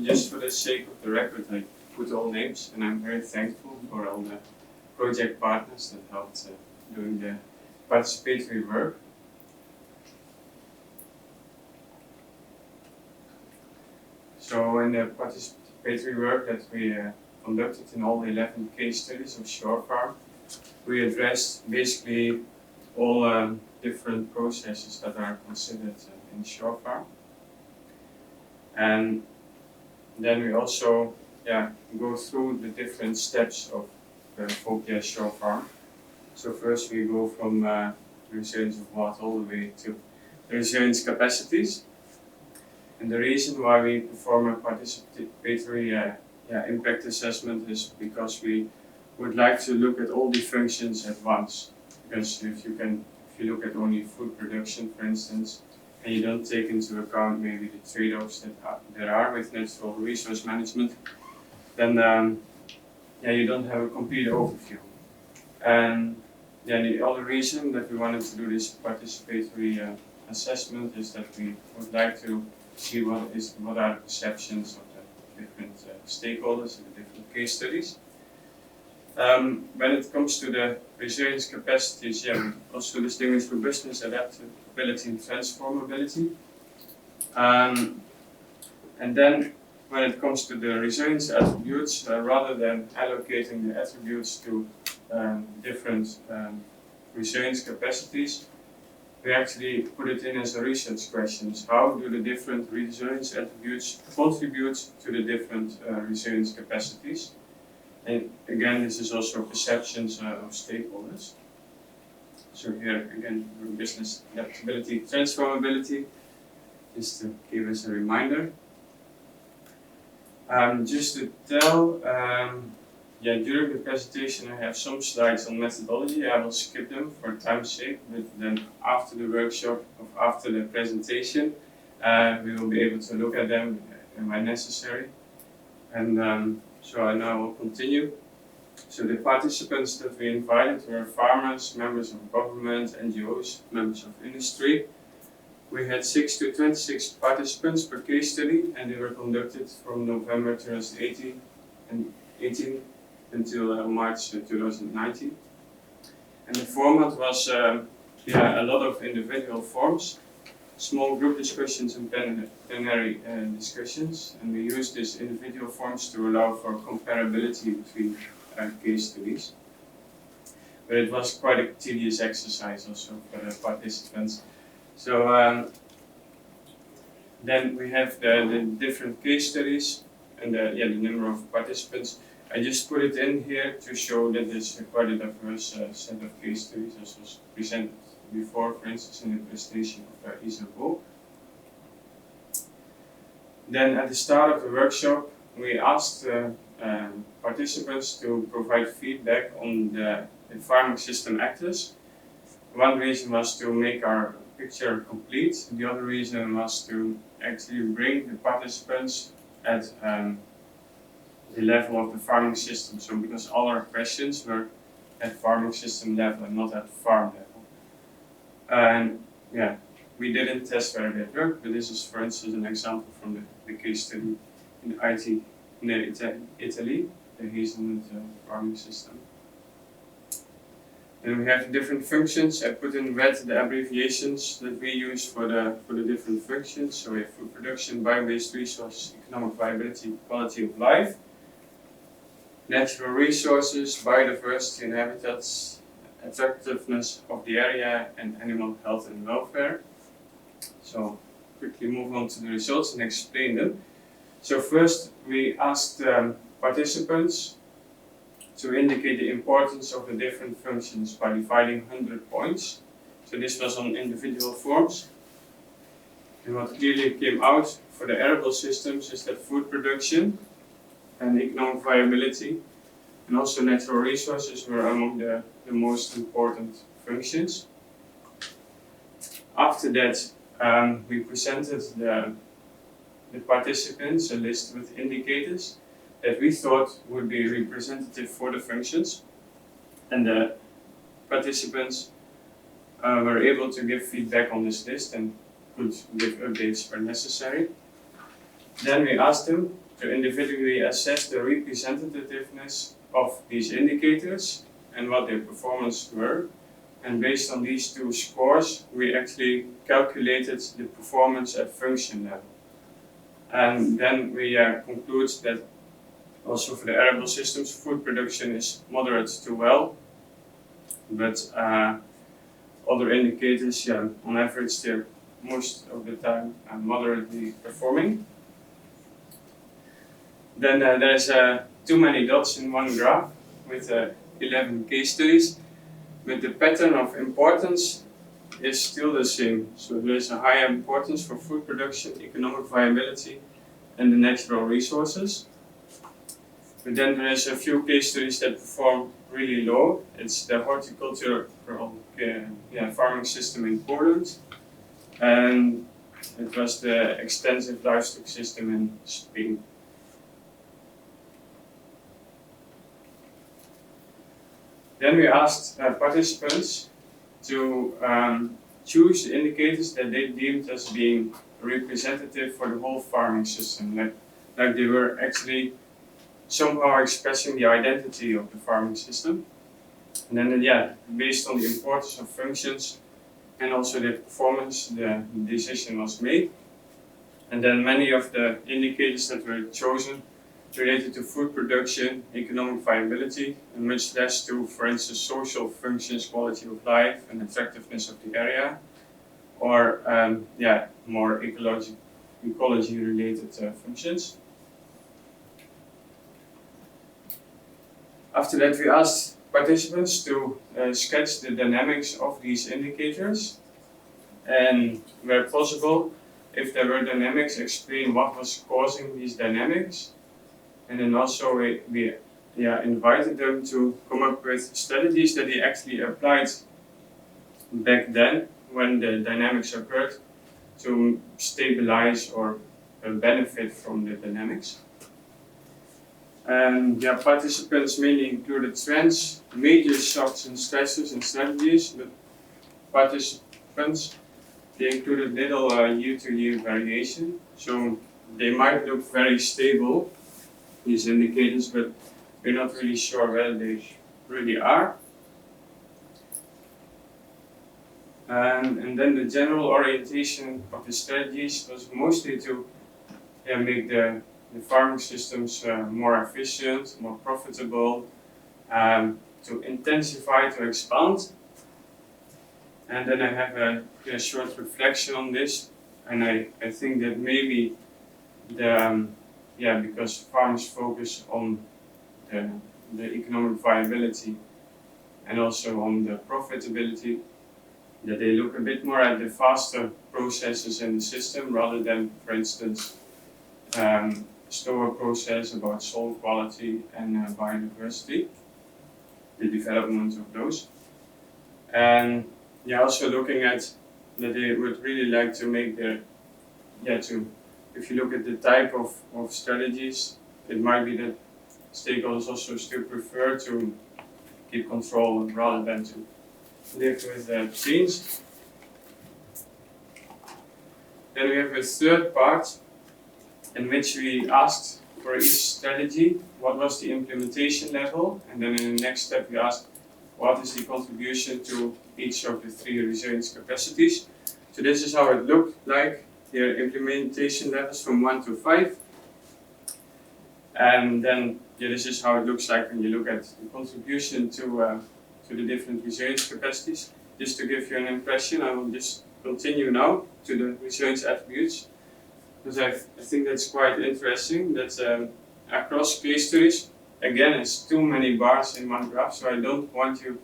just for the sake of the record, I put all names, and I'm very thankful for all the project partners that helped doing the participatory work. So in the participatory work that we conducted in all 11 case studies of Surefarm, we addressed basically all different processes that are considered in Surefarm. And then we also go through the different steps of the FOCIA Surefarm. So first we go from resilience of what all the way to the resilience capacities. And the reason why we perform a participatory impact assessment is because we would like to look at all the functions at once. Because if you look at only food production, for instance, and you don't take into account maybe the trade-offs that there are with natural resource management, then you don't have a complete overview. And the other reason that we wanted to do this participatory assessment is that we would like to see what are the perceptions of the different stakeholders in the different case studies. When it comes to the resilience capacities, we also distinguish robustness, adaptability, and transformability. And then when it comes to the resilience attributes, rather than allocating the attributes to different resilience capacities, we actually put it in as a research questions. How do the different resilience attributes contribute to the different resilience capacities? And again, this is also perceptions of stakeholders. So here again, business adaptability, transformability, just to give us a reminder. Just to tell, during the presentation I have some slides on methodology. I will skip them for time's sake, but then after the workshop, after the presentation, we will be able to look at them when necessary. And so I now will continue. So the participants that we invited were farmers, members of government, NGOs, members of industry. We had 6 to 26 participants per case study, and they were conducted from November 2018 until March 2019. And the format was a lot of individual forms, small group discussions and plenary discussions, and we used these individual forms to allow for comparability between case studies. But it was quite a tedious exercise also for the participants. So then we have the different case studies and the number of participants. I just put it in here to show that there's quite a diverse set of case studies, as was presented before, for instance, in the presentation of Isabel. Then at the start of the workshop, we asked participants to provide feedback on the farming system actors. One reason was to make our picture complete. The other reason was to actually bring the participants at the level of the farming system. So because all our questions were at farming system level and not at farm level. And we didn't test whether that worked, but this is, for instance, an example from the case study in Italy, the hazelnut farming system. Then we have the different functions. I put in red the abbreviations that we use for the different functions. So we have food production, bio-based resources, economic viability, quality of life, natural resources, biodiversity and habitats, attractiveness of the area, and animal health and welfare. So quickly move on to the results and explain them. So first we asked participants to indicate the importance of the different functions by dividing 100 points. So this was on individual forms. And what clearly came out for the arable systems is that food production and economic viability and also natural resources were among the most important functions. After that, we presented the participants a list with indicators that we thought would be representative for the functions, and the participants were able to give feedback on this list and could give updates where necessary. Then we asked them to individually assess the representativeness of these indicators and what their performance were. And based on these two scores, we actually calculated the performance at function level. And then we conclude that also for the arable systems, food production is moderate to well, but other indicators, on average, they're most of the time moderately performing. Then there's too many dots in one graph with 11 case studies, but the pattern of importance is still the same. So there's a higher importance for food production, economic viability, and the natural resources. But then there's a few case studies that perform really low. It's the horticultural farming system in Poland, and it was the extensive livestock system in Spain. Then we asked participants to choose indicators that they deemed as being representative for the whole farming system, like they were actually somehow expressing the identity of the farming system. And then, based on the importance of functions and also their performance, the decision was made. And then many of the indicators that were chosen related to food production, economic viability, and much less to, for instance, social functions, quality of life, and attractiveness of the area, or more ecology-related functions. After that, we asked participants to sketch the dynamics of these indicators, and where possible, if there were dynamics, explain what was causing these dynamics. And then also we invited them to come up with strategies that they actually applied back then when the dynamics occurred to stabilize or benefit from the dynamics. And participants mainly included trends, major shocks and stresses and strategies, but participants, they included little year-to-year variation. So they might look very stable, these indicators, but we're not really sure whether they really are. And then the general orientation of the strategies was mostly to make the farming systems more efficient, more profitable, to intensify, to expand. And then I have a short reflection on this, and I think that maybe because farmers focus on the economic viability and also on the profitability, that they look a bit more at the faster processes in the system rather than, for instance, slower process about soil quality and biodiversity, the development of those. And also looking at that they would really like to make if you look at the type of strategies, it might be that stakeholders also still prefer to keep control rather than to live with change. Then we have a third part in which we asked for each strategy what was the implementation level, and then in the next step we asked what is the contribution to each of the three resilience capacities. So this is how it looked like, the implementation levels from 1 to 5. And then this is how it looks like when you look at the contribution to the different resilience capacities. Just to give you an impression, I will just continue now to the resilience attributes, because I think that's quite interesting that across case studies, again, it's too many bars in one graph, so I don't want you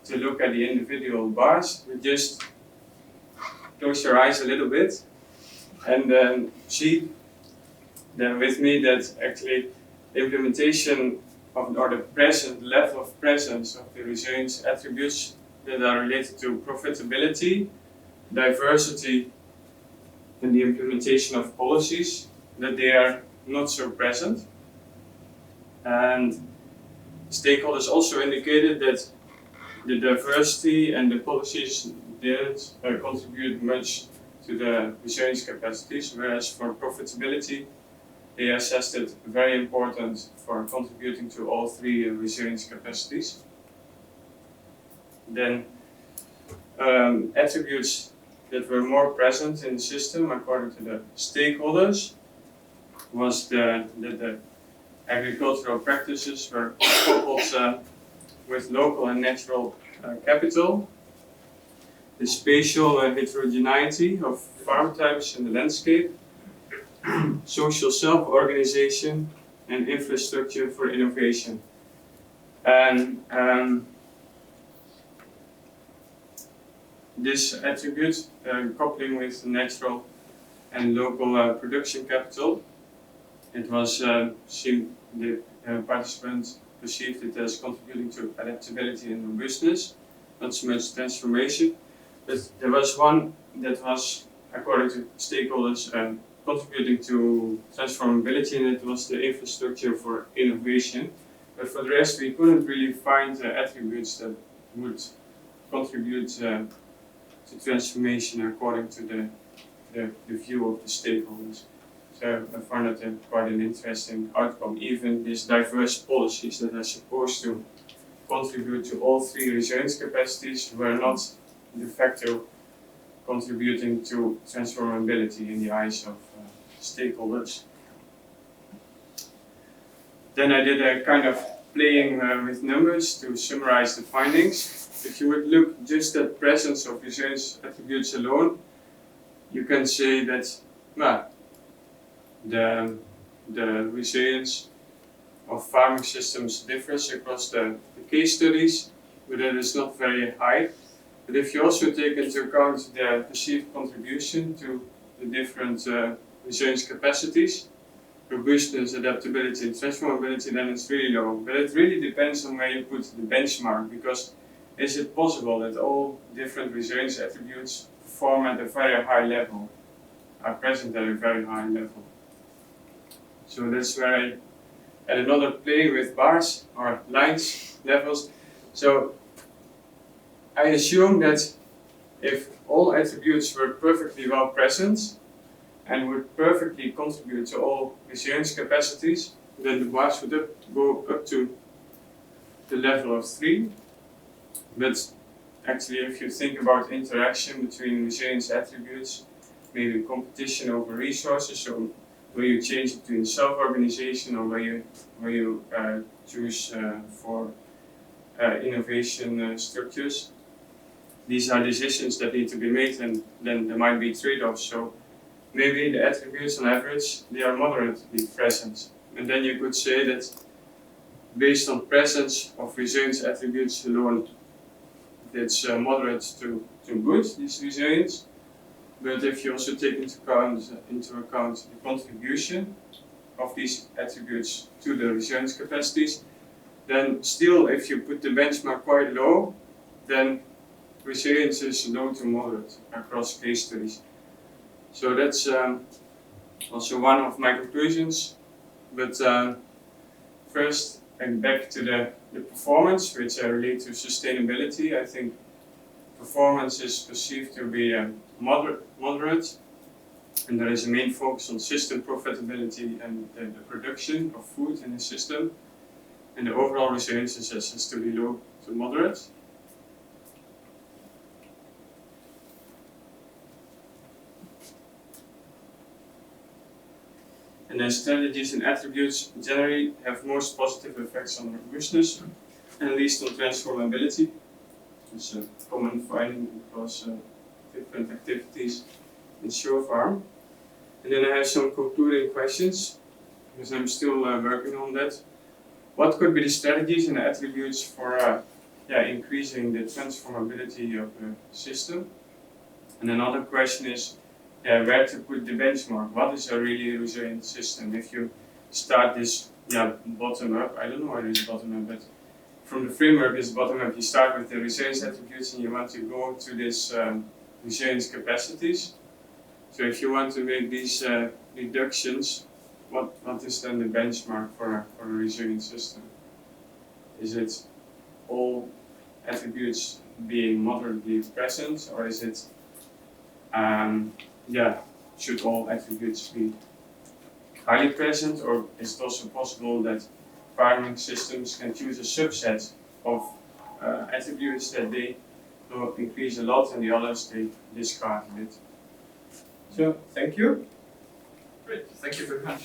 to look at the individual bars, but just close your eyes a little bit and then see then with me that actually the implementation of, or the present level of presence of the resilience attributes that are related to profitability, diversity, and the implementation of policies, that they are not so present. And stakeholders also indicated that the diversity and the policies didn't contribute much to the resilience capacities, whereas for profitability, they assessed it very important for contributing to all three resilience capacities. Then attributes that were more present in the system according to the stakeholders was that the agricultural practices were coupled with local and natural capital, the spatial heterogeneity of farm types in the landscape, social self-organization, and infrastructure for innovation. And this attribute, coupling with natural and local production capital, it was seen the participants perceived it as contributing to adaptability and robustness, not so much transformation. But there was one that was, according to stakeholders, contributing to transformability, and it was the infrastructure for innovation. But for the rest, we couldn't really find attributes that would contribute to transformation according to the view of the stakeholders. So I found that quite an interesting outcome. Even these diverse policies that are supposed to contribute to all three resilience capacities were not de facto contributing to transformability in the eyes of stakeholders. Then I did a kind of playing with numbers to summarize the findings. If you would look just at presence of resilience attributes alone, you can say that the resilience of farming systems differs across the case studies, but it is not very high. But if you also take into account the perceived contribution to the different resilience capacities, robustness, adaptability, and transformability, then it's really low. But it really depends on where you put the benchmark, because is it possible that all different resilience attributes perform at a very high level, are present at a very high level? So that's where I had another play with bars or lines, levels. So I assume that if all attributes were perfectly well present and would perfectly contribute to all resilience capacities, then the bars would go up to the level of 3. But actually, if you think about interaction between resilience attributes, maybe competition over resources, so where you change between self-organization or where you choose for innovation structures. These are decisions that need to be made, and then there might be trade-offs. So maybe the attributes on average, they are moderately present. And then you could say that based on presence of resilience attributes alone, it's moderate to good, this resilience. But if you also take into account the contribution of these attributes to the resilience capacities, then still, if you put the benchmark quite low, then resilience is low to moderate across case studies. So that's also one of my conclusions. But first, and back to the performance, which I relate to sustainability. I think performance is perceived to be moderate, and there is a main focus on system profitability and the production of food in the system. And the overall resilience is assessed to be low to moderate. And then strategies and attributes generally have most positive effects on robustness and least on transformability. It's a common finding across different activities in Surefarm. And then I have some concluding questions, because I'm still working on that. What could be the strategies and attributes for increasing the transformability of the system? And another question is, where to put the benchmark? What is a really resilient system? If you start this bottom up, I don't know why it is bottom up, but from the framework is bottom up, you start with the resilience attributes and you want to go to this resilience capacities. So if you want to make these reductions, what is then the benchmark for a resilient system? Is it all attributes being moderately present, or is it should all attributes be highly present, or is it also possible that farming systems can choose a subset of attributes that they will increase a lot and the others they discard a bit? So, thank you. Great, thank you very much.